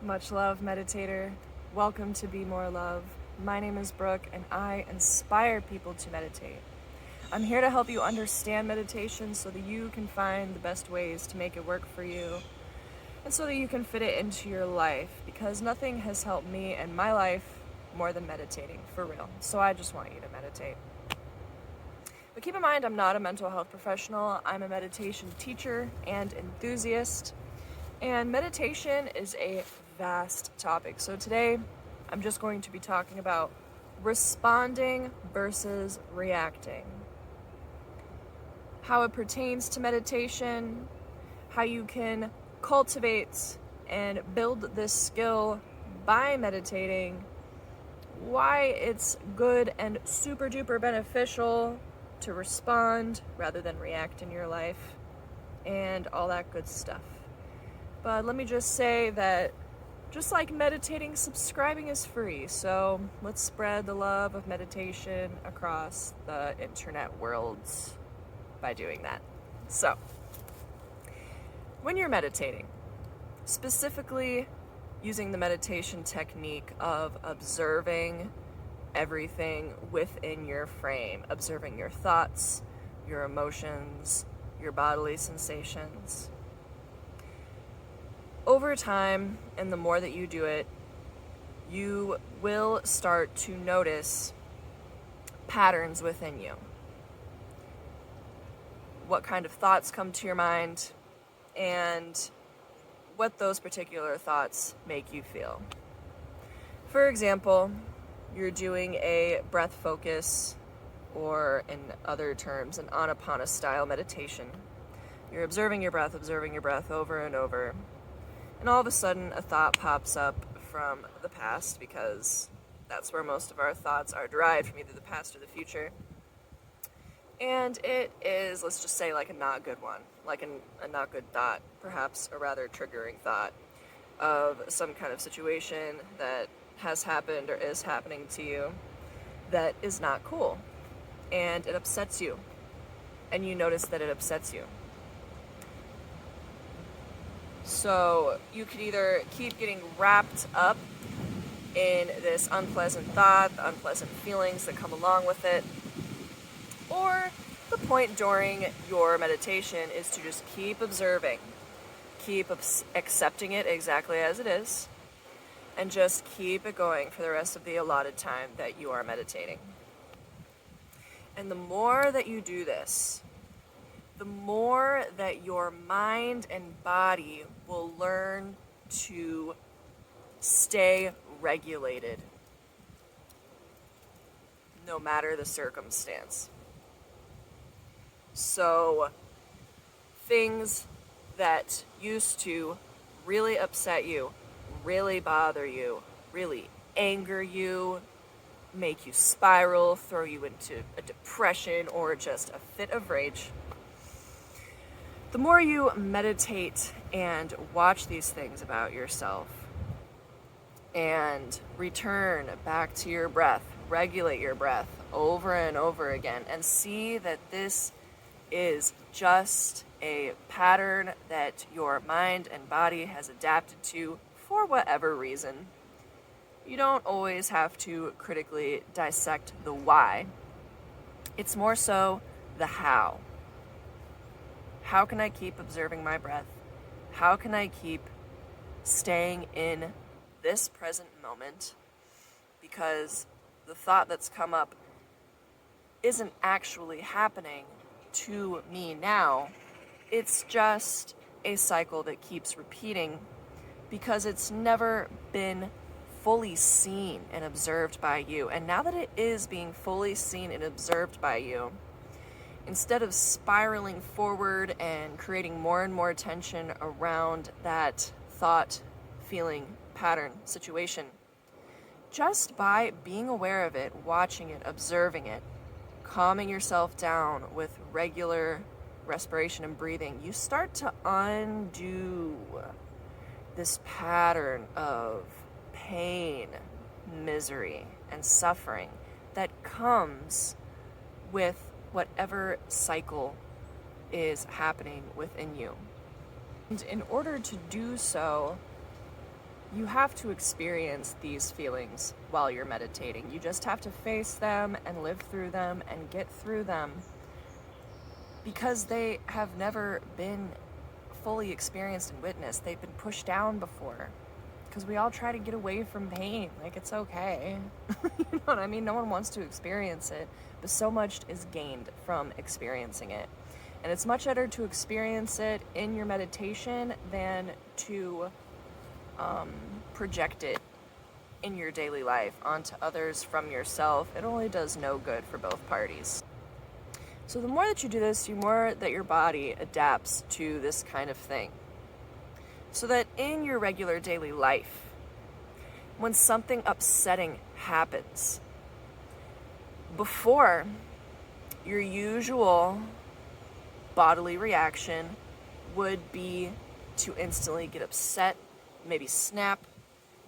Much love, meditator. Welcome to Be More Love. My name is Brooke, and I inspire people to meditate. I'm here to help you understand meditation so that you can find the best ways to make it work for you and so that you can fit it into your life, because nothing has helped me in my life more than meditating, for real. So I just want you to meditate. But keep in mind, I'm not a mental health professional. I'm a meditation teacher and enthusiast. And meditation is a vast topic. So today, I'm just going to be talking about responding versus reacting. How it pertains to meditation, how you can cultivate and build this skill by meditating, why it's good and super duper beneficial to respond rather than react in your life, and all that good stuff. But let me just say that just like meditating, subscribing is free. So let's spread the love of meditation across the internet worlds by doing that. So, when you're meditating, specifically using the meditation technique of observing everything within your frame, observing your thoughts, your emotions, your bodily sensations, over time, and the more that you do it, you will start to notice patterns within you. What kind of thoughts come to your mind, and what those particular thoughts make you feel. For example, you're doing a breath focus, or in other terms, an Anapana style meditation. You're observing your breath over and over. And all of a sudden, a thought pops up from the past, because that's where most of our thoughts are derived from, either the past or the future. And it is, let's just say, like a not good one, like a not good thought, perhaps a rather triggering thought of some kind of situation that has happened or is happening to you that is not cool. And it upsets you. And you notice that it upsets you. So you could either keep getting wrapped up in this unpleasant thought, the unpleasant feelings that come along with it, or the point during your meditation is to just keep observing, keep accepting it exactly as it is, and just keep it going for the rest of the allotted time that you are meditating. And the more that you do this, the more that your mind and body will learn to stay regulated, no matter the circumstance. So, things that used to really upset you, really bother you, really anger you, make you spiral, throw you into a depression or just a fit of rage, the more you meditate and watch these things about yourself and return back to your breath, regulate your breath over and over again, and see that this is just a pattern that your mind and body has adapted to for whatever reason. You don't always have to critically dissect the why. It's more so the how. How can I keep observing my breath? How can I keep staying in this present moment? Because the thought that's come up isn't actually happening to me now. It's just a cycle that keeps repeating because it's never been fully seen and observed by you. And now that it is being fully seen and observed by you, instead of spiraling forward and creating more and more tension around that thought, feeling, pattern, situation, just by being aware of it, watching it, observing it, calming yourself down with regular respiration and breathing, you start to undo this pattern of pain, misery, and suffering that comes with whatever cycle is happening within you. And in order to do so, You have to experience these feelings while you're meditating. You just have to face them and live through them and get through them, because they have never been fully experienced and witnessed. They've been pushed down before, because we all try to get away from pain. Like, it's okay. You know what I mean? No one wants to experience it, but so much is gained from experiencing it. And it's much better to experience it in your meditation than to project it in your daily life onto others from yourself. It only does no good for both parties. So the more that you do this, the more that your body adapts to this kind of thing. So that in your regular daily life, when something upsetting happens, before, your usual bodily reaction would be to instantly get upset, maybe snap,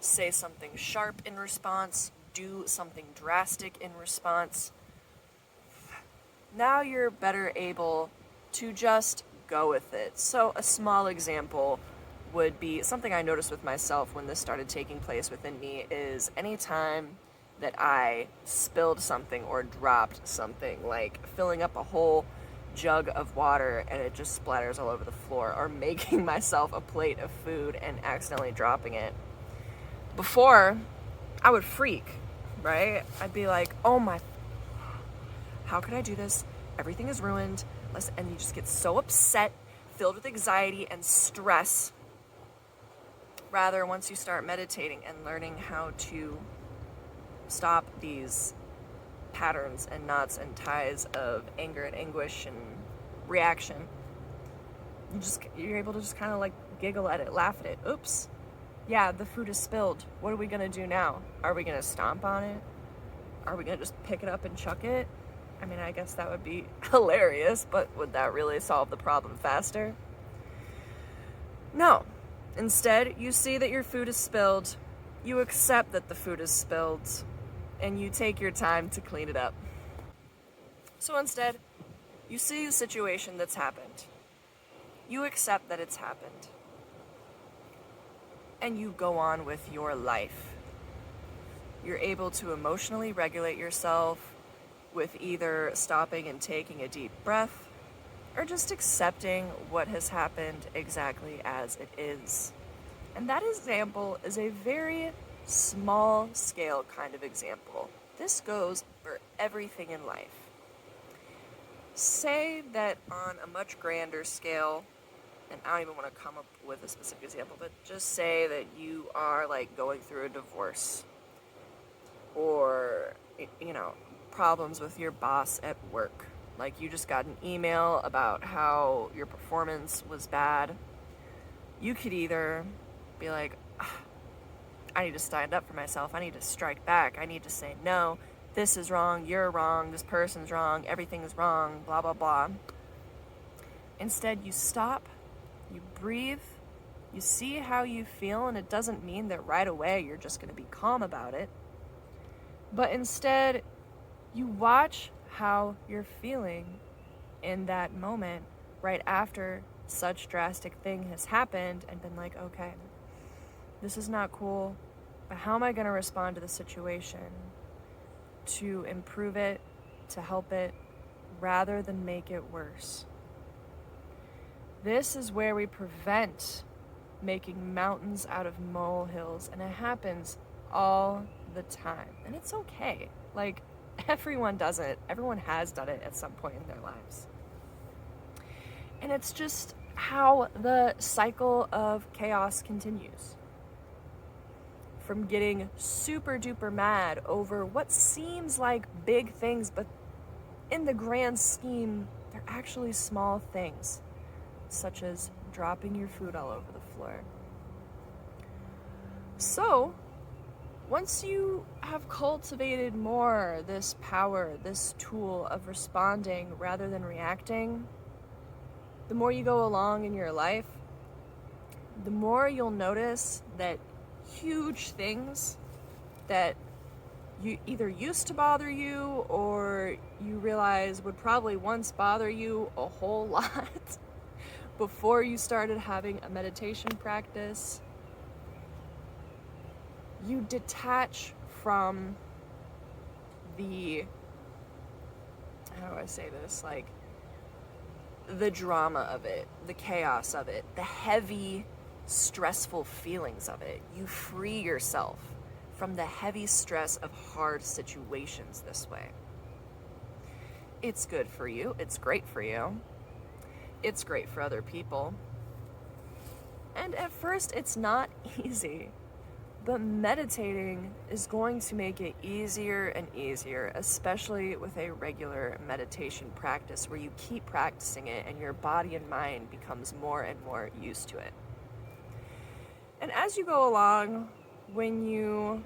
say something sharp in response, do something drastic in response. Now you're better able to just go with it. So a small example would be something I noticed with myself when this started taking place within me is anytime that I spilled something or dropped something, like filling up a whole jug of water and it just splatters all over the floor, or making myself a plate of food and accidentally dropping it. Before, I would freak, right? I'd be like, oh my, how could I do this? Everything is ruined. And you just get so upset, filled with anxiety and stress. Rather, once you start meditating and learning how to stop these patterns and knots and ties of anger and anguish and reaction, you're able to just kind of like giggle at it, laugh at it. Oops, yeah, the food is spilled. What are we gonna do now? Are we gonna stomp on it? Are we gonna just pick it up and chuck it? I mean, I guess that would be hilarious, but would that really solve the problem faster? No. Instead, you see that your food is spilled, you accept that the food is spilled, and you take your time to clean it up. So instead, you see the situation that's happened. You accept that it's happened. And you go on with your life. You're able to emotionally regulate yourself with either stopping and taking a deep breath, or just accepting what has happened exactly as it is. And that example is a very small scale kind of example. This goes for everything in life. Say that on a much grander scale, and I don't even want to come up with a specific example, but just say that you are like going through a divorce, or, you know, problems with your boss at work. Like, you just got an email about how your performance was bad. You could either be like, I need to stand up for myself. I need to strike back. I need to say, no, this is wrong. You're wrong. This person's wrong. Everything's wrong. Blah, blah, blah. Instead, you stop, you breathe, you see how you feel, and it doesn't mean that right away you're just going to be calm about it. But instead, you watch how you're feeling in that moment right after such drastic thing has happened, and been like, okay, this is not cool, but how am I going to respond to the situation to improve it, to help it, rather than make it worse? This is where we prevent making mountains out of molehills, and it happens all the time. And it's okay. Like, everyone does it. Everyone has done it at some point in their lives. And it's just how the cycle of chaos continues. From getting super duper mad over what seems like big things, but in the grand scheme, they're actually small things, such as dropping your food all over the floor. So, once you have cultivated more this power, this tool of responding rather than reacting, the more you go along in your life, the more you'll notice that huge things that you either used to bother you, or you realize would probably once bother you a whole lot before you started having a meditation practice, you detach from the, how do I say this, like the drama of it, the chaos of it, the heavy, stressful feelings of it. You free yourself from the heavy stress of hard situations this way. It's good for you. It's great for you. It's great for other people. And at first, it's not easy. But meditating is going to make it easier and easier, especially with a regular meditation practice where you keep practicing it and your body and mind becomes more and more used to it. And as you go along, when you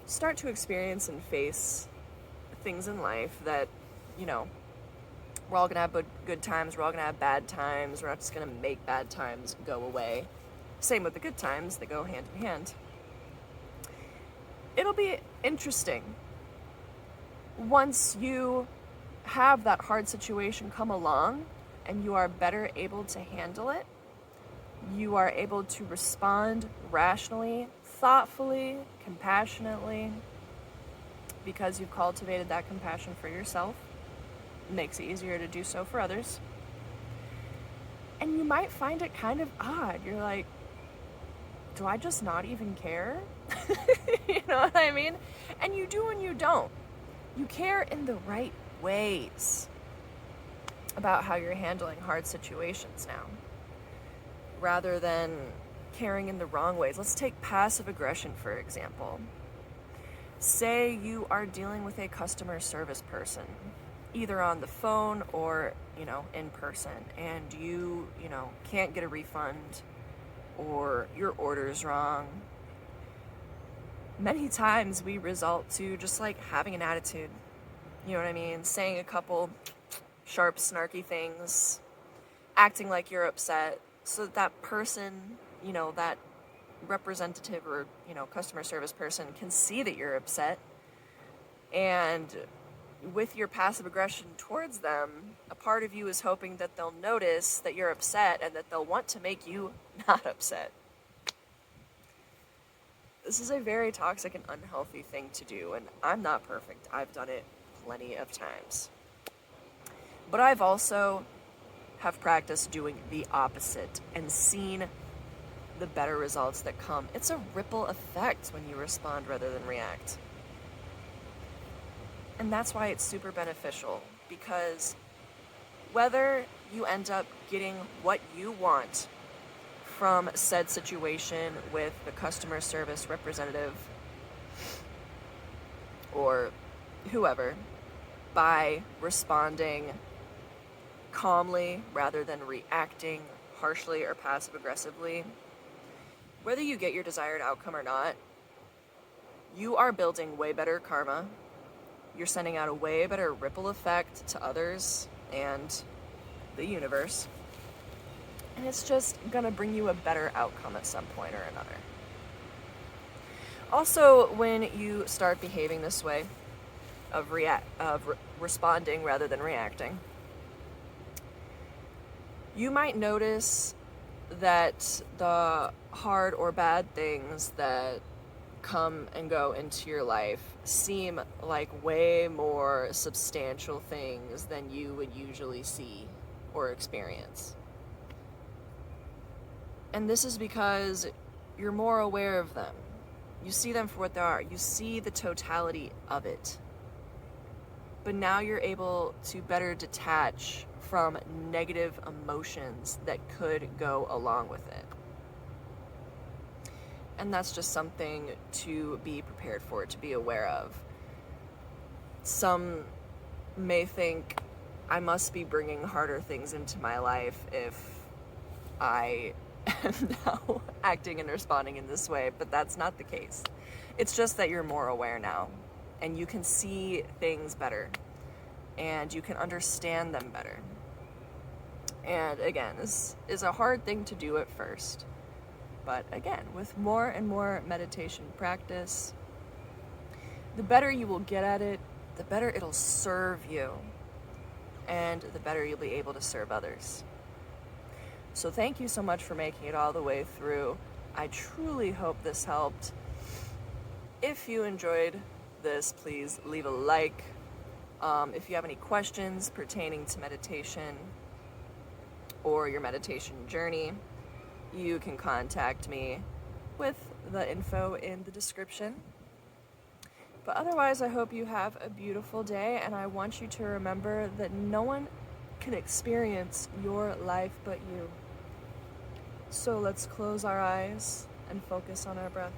start to experience and face things in life that, we're all going to have good times, we're all going to have bad times, we're not just going to make bad times go away. Same with the good times, they go hand in hand. It'll be interesting once you have that hard situation come along and you are better able to handle it. You are able to respond rationally, thoughtfully, compassionately, because you've cultivated that compassion for yourself. It makes it easier to do so for others. And you might find it kind of odd. You're like, do I just not even care? You know what I mean? And you do and you don't. You care in the right ways about how you're handling hard situations now, rather than caring in the wrong ways. Let's take passive aggression, for example. Say you are dealing with a customer service person, either on the phone or, in person, and you can't get a refund, or your order's wrong. Many times we resort to just like having an attitude, you know what I mean? Saying a couple sharp, snarky things, acting like you're upset, so that person, that representative or, customer service person can see that you're upset. And with your passive aggression towards them, a part of you is hoping that they'll notice that you're upset and that they'll want to make you not upset. This is a very toxic and unhealthy thing to do, and I'm not perfect. I've done it plenty of times. But I've also have practiced doing the opposite and seen the better results that come. It's a ripple effect when you respond rather than react. And that's why it's super beneficial, because whether you end up getting what you want from said situation with the customer service representative or whoever by responding calmly rather than reacting harshly or passive aggressively, whether you get your desired outcome or not, you are building way better karma. You're sending out a way better ripple effect to others and the universe. And it's just going to bring you a better outcome at some point or another. Also, when you start behaving this way, of responding rather than reacting, you might notice that the hard or bad things that come and go into your life seem like way more substantial things than you would usually see or experience. And this is because you're more aware of them. You see them for what they are. You see the totality of it. But now you're able to better detach from negative emotions that could go along with it. And that's just something to be prepared for, to be aware of. Some may think, I must be bringing harder things into my life if I am now acting and responding in this way, but that's not the case. It's just that you're more aware now, and you can see things better, and you can understand them better. And again, this is a hard thing to do at first. But again, with more and more meditation practice, the better you will get at it, the better it'll serve you, and the better you'll be able to serve others. So thank you so much for making it all the way through. I truly hope this helped. If you enjoyed this, please leave a like. If you have any questions pertaining to meditation or your meditation journey, you can contact me with the info in the description. But otherwise, I hope you have a beautiful day, and I want you to remember that no one can experience your life but you. So let's close our eyes and focus on our breath.